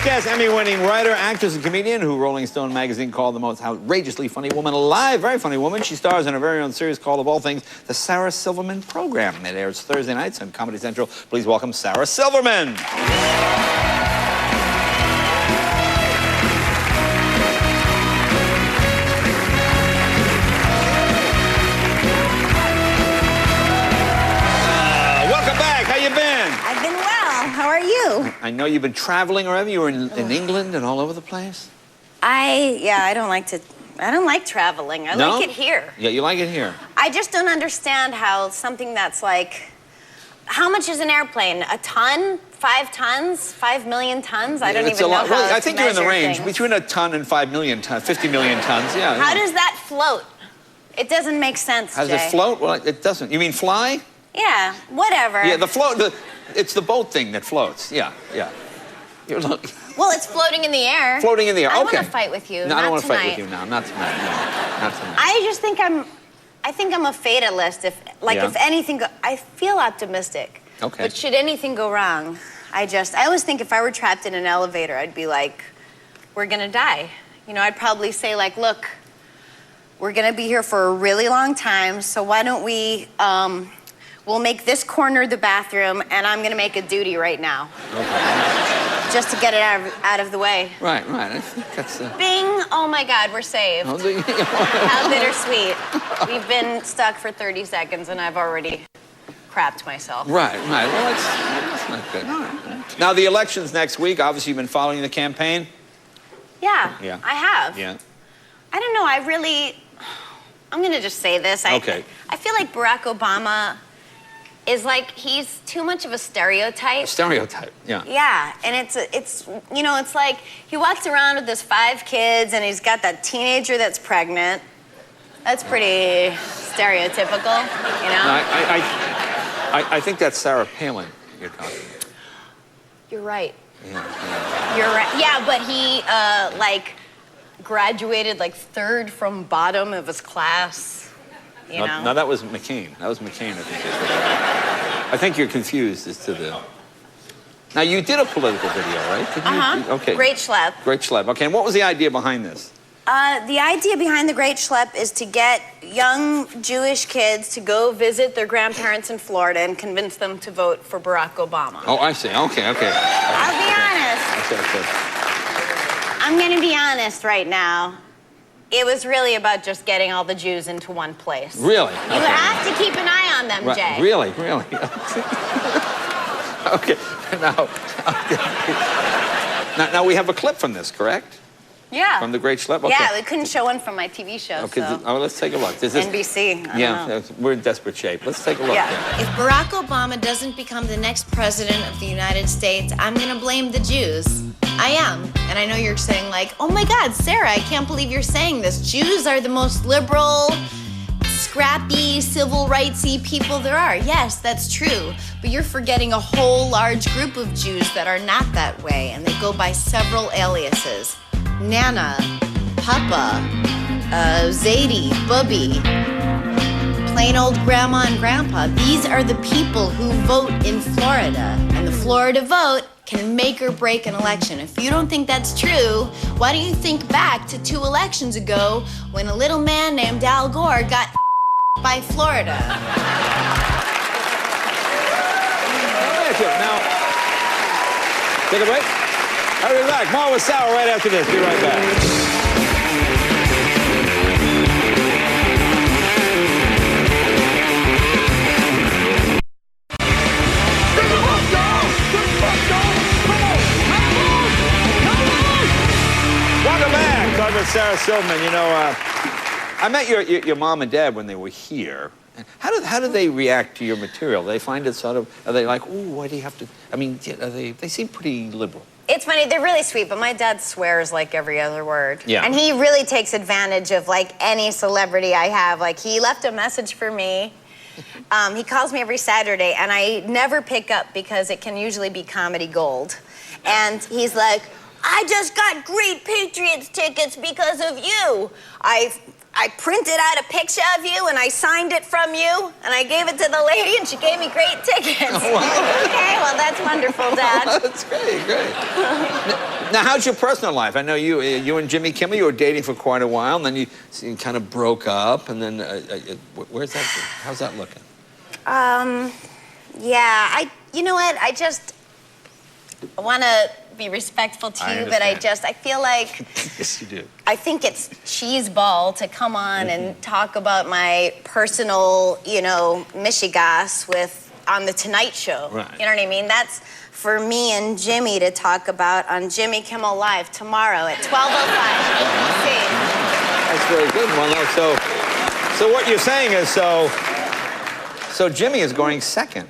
guest, Emmy-winning writer, actress, and comedian who Rolling Stone magazine called the most outrageously funny woman alive. Very funny woman. She stars in her very own series called, of all things, The Sarah Silverman Program. It airs Thursday nights on Comedy Central. Please welcome Sarah Silverman. Welcome back. How you been? I've been well. How are you? I know you've been traveling already. You were in England and all over the place. I don't like traveling. I like it here. Yeah, you like it here. I just don't understand how something that's like, how much is an airplane? A ton? 5 tons? 5 million tons? I don't even know how well, I think you're in the range things. between a ton and 5 million tons, 50 million tons. Yeah. How does that float? It doesn't make sense, How Jay. does it float? Well, it doesn't. You mean fly? Yeah, whatever. Yeah, it's the boat thing that floats. Yeah. Well, it's floating in the air. Floating in the air. Okay. I want to fight with you. No, I don't want to tonight. fight with you now. Not tonight. No, not tonight. I just think I'm a fatalist. If anything, I feel optimistic. Okay. But should anything go wrong, I always think if I were trapped in an elevator, I'd be like, we're gonna die. You know, I'd probably say like, look, we're gonna be here for a really long time, so why don't we, we'll make this corner the bathroom, and I'm gonna make a duty right now. Okay. Just to get it out of the way. Right. I think that's... Bing! Oh my God, we're saved. Oh, How bittersweet. We've been stuck for 30 seconds, and I've already crapped myself. Right. Well, that's not good. All right. Now, the election's next week. Obviously, you've been following the campaign. Yeah. I have. Yeah. I don't know, I'm gonna just say this. Okay. I feel like Barack Obama is like, he's too much of a stereotype. Yeah. Yeah, and it's you know, it's like he walks around with his 5 kids and he's got that teenager that's pregnant. That's pretty stereotypical, you know? No, I think that's Sarah Palin you're talking about. You're right. Yeah. You're right. Yeah, but he like graduated like 3rd from bottom of his class. You know? No, that was McCain. I think. I think you're confused as to the... Now, you did a political video, right? Okay. Great Schlep. Great Schlep. Okay, and what was the idea behind this? The idea behind the Great Schlep is to get young Jewish kids to go visit their grandparents in Florida and convince them to vote for Barack Obama. Oh, I see. Okay. I'll be honest. Okay. I'm gonna be honest right now. It was really about just getting all the Jews into one place. Really? You have to keep an eye on them, Jay. Really? Okay. Now we have a clip from this, correct? Yeah. From the Great Schlep? Okay. Yeah, we couldn't show one from my TV show, Okay, so. let's take a look. NBC. I don't know. We're in desperate shape. Let's take a look. Yeah. If Barack Obama doesn't become the next president of the United States, I'm gonna blame the Jews. I am. And I know you're saying like, oh my God, Sarah, I can't believe you're saying this. Jews are the most liberal, scrappy, civil rights-y people there are. Yes, that's true. But you're forgetting a whole large group of Jews that are not that way, and they go by several aliases. Nana, Papa, Zadie, Bubby, plain old grandma and grandpa. These are the people who vote in Florida. And the Florida vote can make or break an election. If you don't think that's true, why don't you think back to 2 elections ago when a little man named Al Gore got by Florida? Now, take a break. I'll be back. More with Sarah right after this. Be right back. Welcome back. Talking with Sarah Silverman. You know, I met your mom and dad when they were here. How do they react to your material? They find it sort of, are they like, ooh, why do you have to, I mean, they seem pretty liberal. It's funny, they're really sweet, but my dad swears like every other word. Yeah. And he really takes advantage of like any celebrity I have. Like he left a message for me. He calls me every Saturday and I never pick up because it can usually be comedy gold. And he's like, I just got great Patriots tickets because of you. I printed out a picture of you and I signed it from you and I gave it to the lady and she gave me great tickets. Oh, wow. Okay, well, that's wonderful, Dad. That's great, great. Now, how's your personal life? I know you and Jimmy Kimmel, you were dating for quite a while, and then you kind of broke up, and then where's that? How's that looking? Yeah, you know what? I want to be respectful to you, but I feel like... Yes, you do. I think it's cheeseball to come on and talk about my personal, mishigas on the Tonight Show. Right. You know what I mean? That's for me and Jimmy to talk about on Jimmy Kimmel Live tomorrow at 12:05. That's very good. Well, no, so what you're saying is, so Jimmy is going second.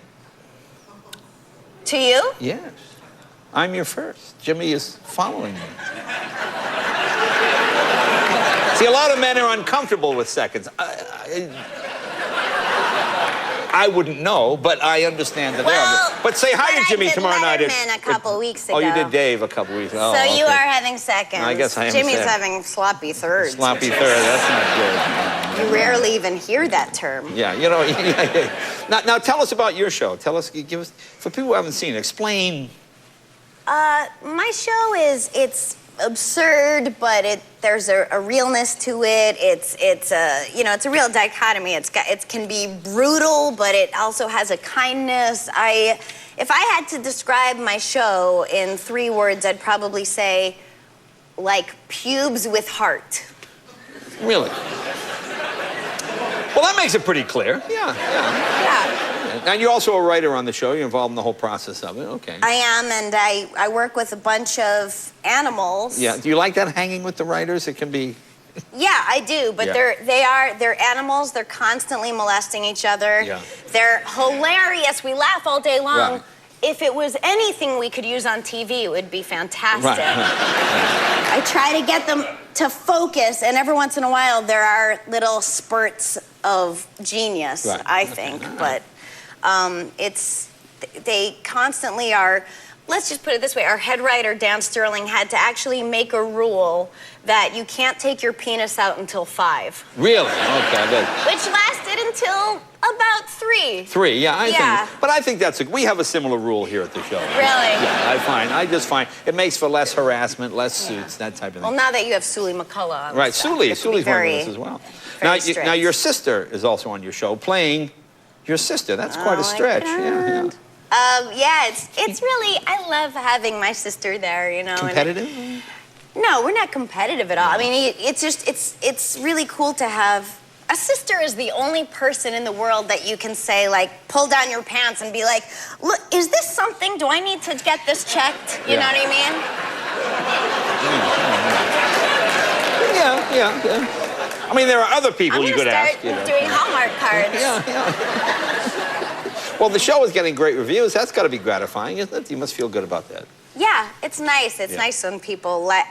To you? Yes. I'm your first. Jimmy is following me. See, a lot of men are uncomfortable with seconds. I wouldn't know, but I understand that they're. But say hi to Jimmy tomorrow night. I did Letterman a couple weeks ago. Oh, you did Dave a couple weeks ago. So you are having seconds. I guess I am. Jimmy's having sloppy thirds. Sloppy third. That's not good. You rarely even hear that term. Yeah, Now tell us about your show. Give us, for people who haven't seen it, explain. My show it's absurd, but there's a realness to it. It's a real dichotomy. It can be brutal, but it also has a kindness. If I had to describe my show in 3 words, I'd probably say, like pubes with heart. Really? Well, that makes it pretty clear. Yeah. And you're also a writer on the show. You're involved in the whole process of it. Okay. I am, and I work with a bunch of animals. Yeah. Do you like that, hanging with the writers? It can be... Yeah, I do, but they're animals. They're constantly molesting each other. Yeah. They're hilarious. We laugh all day long. Right. If it was anything we could use on TV, it would be fantastic. Right. I try to get them to focus, and every once in a while there are little spurts of genius, Right. I think. But they constantly are. Let's just put it this way. Our head writer, Dan Sterling, had to actually make a rule that you can't take your penis out until 5. Really? Okay, good. Which lasted until about 3. 3, yeah, I Yeah. think. But I think we have a similar rule here at the show. Really? Yeah, I just find it makes for less harassment, less suits, that type of thing. Well, now that you have Sully McCullough on Right, the staff, Sully's one of very us as well. very strict. Now, your sister is also on your show, playing your sister. That's quite a stretch. Yeah. Yeah, it's really, I love having my sister there, Competitive? No, we're not competitive at all. I mean, it's really cool to have. A sister is the only person in the world that you can say, like, pull down your pants and be like, look, is this something? Do I need to get this checked? You know what I mean? Yeah. I mean, there are other people you could ask. I'm gonna start doing Hallmark cards. Yeah. Well, the show is getting great reviews. That's got to be gratifying, isn't it? You must feel good about that. Yeah, it's nice. It's nice when people like.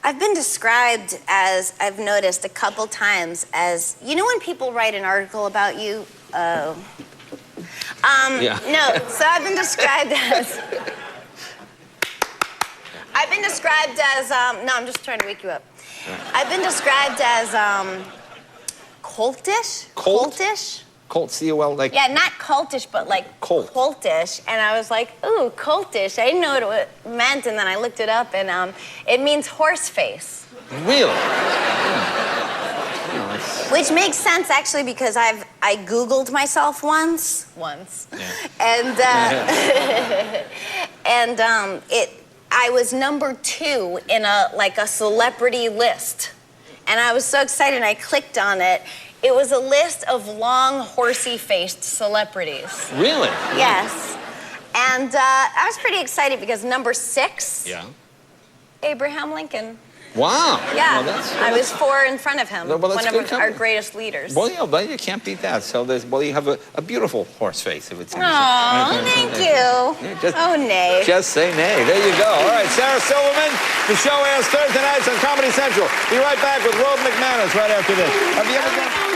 I've been described as, I've noticed a couple times as, when people write an article about you. No, so I've been described as. No, I'm just trying to wake you up. Right. I've been described as cultish. Colt? Cultish. Colt, C-O-L, like... Yeah, not cultish, but like Colt. Cultish. And I was like, ooh, cultish. I didn't know what it meant, and then I looked it up, and it means horse face. Really? Which makes sense, actually, because I Googled myself once. Yeah. And I was number 2 in a celebrity list. And I was so excited, and I clicked on it. It was a list of long, horsey-faced celebrities. Really? Yes. And I was pretty excited because number 6, Abraham Lincoln. Wow. Yeah, well, I was 4 in front of him, well, one of good our greatest leaders. Well, yeah, but you can't beat that. So you have a beautiful horse face, if it's Oh, thank you. Nay. Just say nay. There you go. All right, Sarah Silverman. The show airs Thursday nights on Comedy Central. Be right back with Rob McManus right after this. Have you ever done...